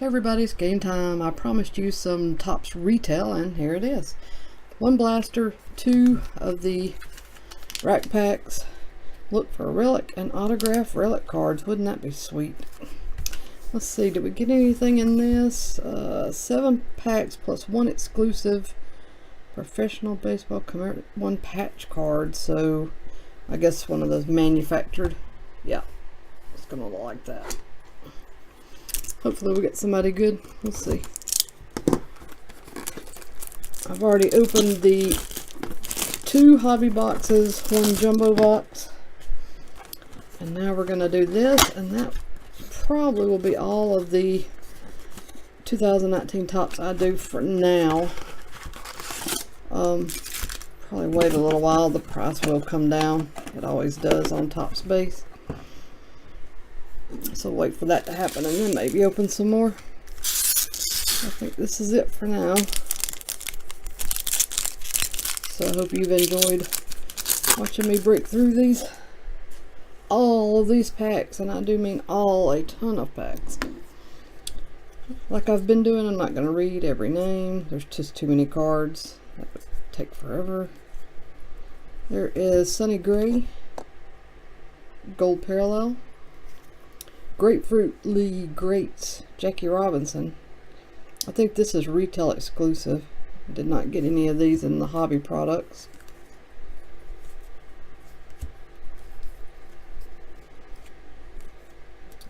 Everybody's game time. I promised you some Topps retail, and here it is. One blaster, two of the rack packs. Look for relic and autograph relic cards. Wouldn't that be sweet? Let's see, did we get anything in this? 7 packs plus 1 exclusive professional baseball one patch card. So I guess one of those manufactured. Yeah, it's gonna look like that. Hopefully we get somebody good. We'll see. I've already opened the 2 hobby boxes, 1 jumbo box. And now we're going to do this, and that probably will be all of the 2019 Topps I do for now. Probably wait a little while. The price will come down. It always does on Topps base. So wait for that to happen and then maybe open some more. I think this is it for now. So I hope you've enjoyed watching me break through all of these packs, and I do mean all, a ton of packs. Like I've been doing, I'm not going to read every name. There's just too many cards. That would take forever. There is Sonny Gray, Gold Parallel. Grapefruit League Greats, Jackie Robinson. I think this is retail exclusive. Did not get any of these in the hobby products.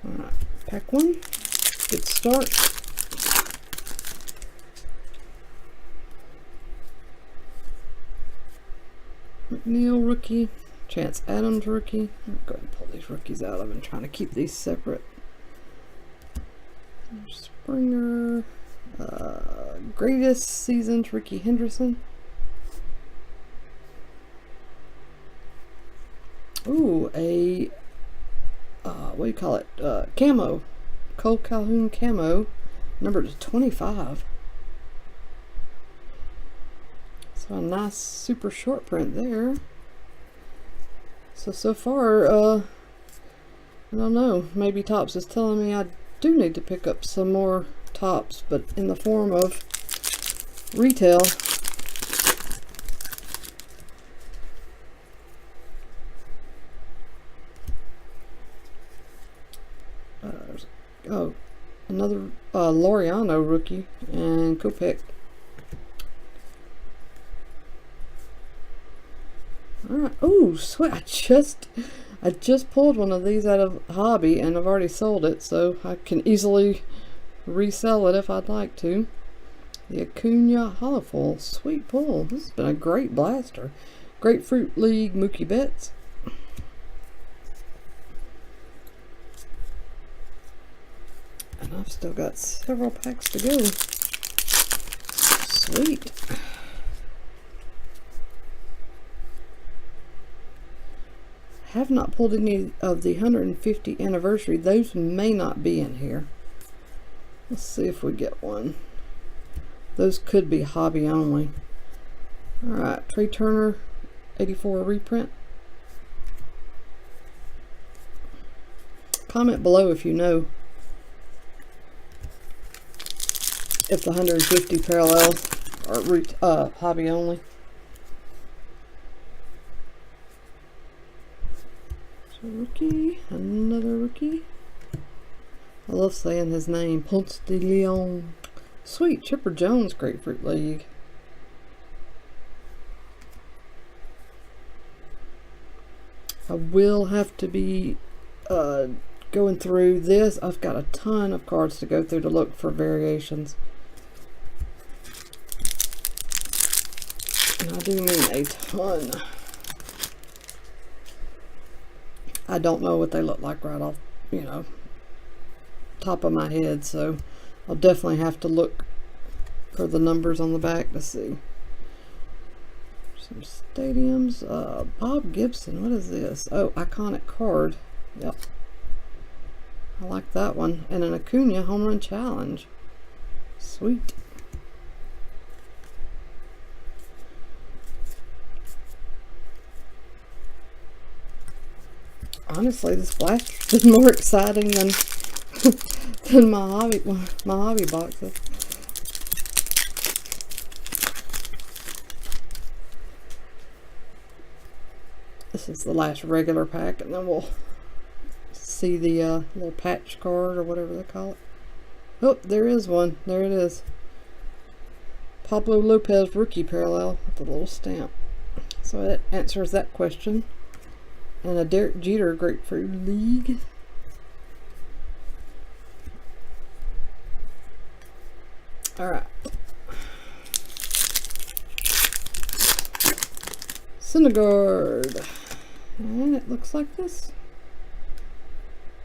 Alright, pack 1. Good start. McNeil rookie. Chance Adams rookie. I'm going to pull these rookies out. I've been trying to keep these separate. Springer. Greatest seasons, Ricky Henderson. Ooh, a what do you call it? Camo. Cole Calhoun camo. Number 25. So a nice super short print there. So far, I don't know, maybe Topps is telling me I do need to pick up some more Topps, but in the form of retail. Oh, another Laureano rookie and Kopech. Alright, oh sweet, I just pulled one of these out of hobby and I've already sold it, so I can easily resell it if I'd like to. The Acuna Holofoil, sweet pull. This has been a great blaster. Grapefruit League Mookie Betts. And I've still got several packs to go. Sweet. Have not pulled any of the 150th anniversary. Those may not be in here. Let's see if we get one. Those could be hobby only. Alright, Trey Turner 84 reprint. Comment below if you know if the 150 parallel are hobby only. Rookie, another rookie. I love saying his name, Ponce de Leon. Sweet, Chipper Jones Grapefruit League. I will have to be going through this. I've got a ton of cards to go through to look for variations. And I do mean a ton. I don't know what they look like right off, top of my head, so I'll definitely have to look for the numbers on the back to see. Some stadiums. Bob Gibson, what is this? Oh, iconic card. Yep. I like that one. And an Acuna Home Run Challenge. Sweet. Honestly, this blaster's been more exciting than than my hobby boxes. This is the last regular pack, and then we'll see the little patch card or whatever they call it. Oh, there is one. There it is. Pablo Lopez rookie parallel with the little stamp. So that answers that question. And a Derek Jeter Grapefruit League. Alright. Syndergaard. And it looks like this.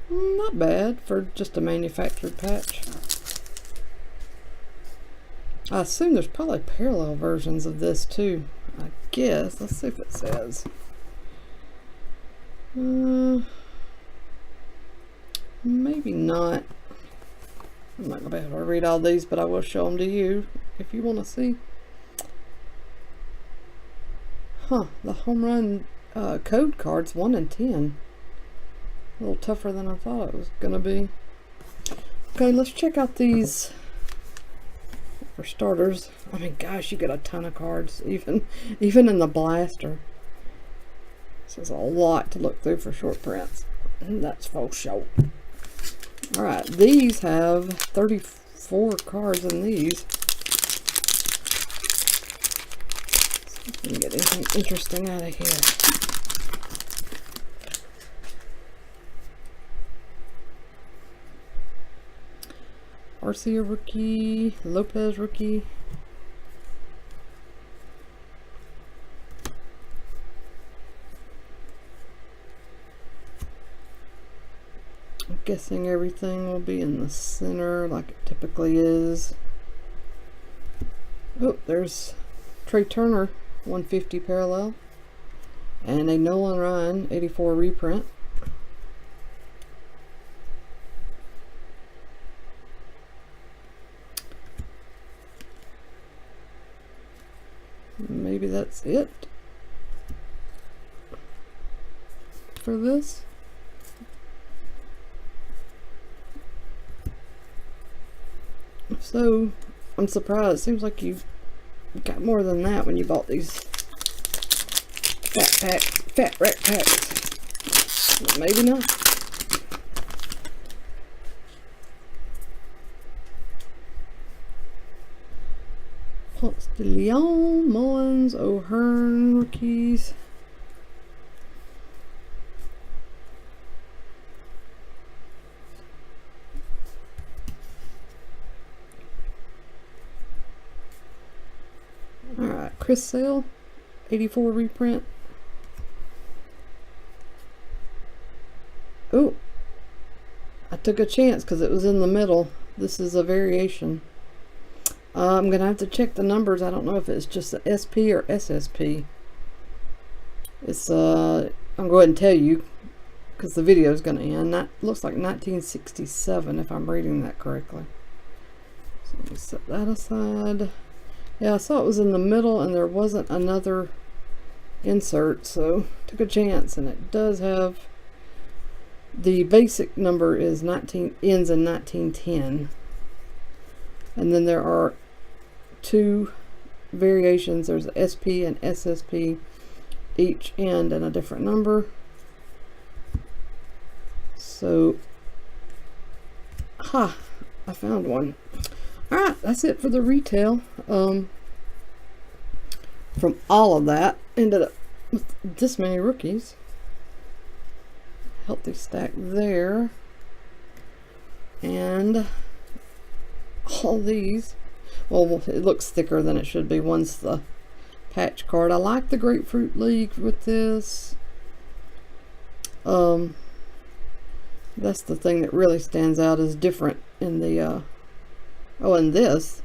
Not bad for just a manufactured patch. I assume there's probably parallel versions of this too. I guess. Let's see if it says. Maybe not. I'm not going to be able to read all these, but I will show them to you if you want to see. Huh, the home run code cards 1 in 10. A little tougher than I thought it was going to be. Okay, let's check out these. For starters, I mean, gosh, you get a ton of cards, even in the blaster. This is a lot to look through for short prints. And that's for sure. Alright, these have 34 cards in these. See if we can get anything interesting out of here. Arcia rookie, Lopez rookie. I'm guessing everything will be in the center like it typically is. Oh, there's Trey Turner 150 parallel and a Nolan Ryan 84 reprint. Maybe that's it for this. So, I'm surprised. Seems like you got more than that when you bought these fat rack packs. But maybe not. Ponce de Leon, Mullins, O'Hearn rookies. Alright, Chris Sale, 84 reprint. Oh, I took a chance because it was in the middle. This is a variation. I'm going to have to check the numbers. I don't know if it's just the SP or SSP. It's, I'm going to go ahead and tell you because the video is going to end. That looks like 1967 if I'm reading that correctly. So let me set that aside. Yeah, I saw it was in the middle and there wasn't another insert, so took a chance, and it does have the basic number is ends in 1910. And then there are two variations. There's SP and SSP, each end in a different number. So, I found one. Alright, that's it for the retail. From all of that, ended up with this many rookies. Healthy stack there. And all these, well, it looks thicker than it should be. One's the patch card. I like the Grapefruit League with this. That's the thing that really stands out as different in the in this.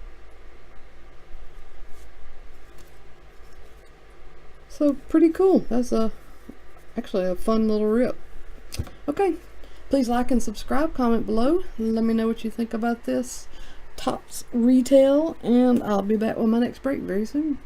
So pretty cool. That's actually a fun little rip. Okay, please like and subscribe, comment below, let me know what you think about this Topps retail, and I'll be back with my next break very soon.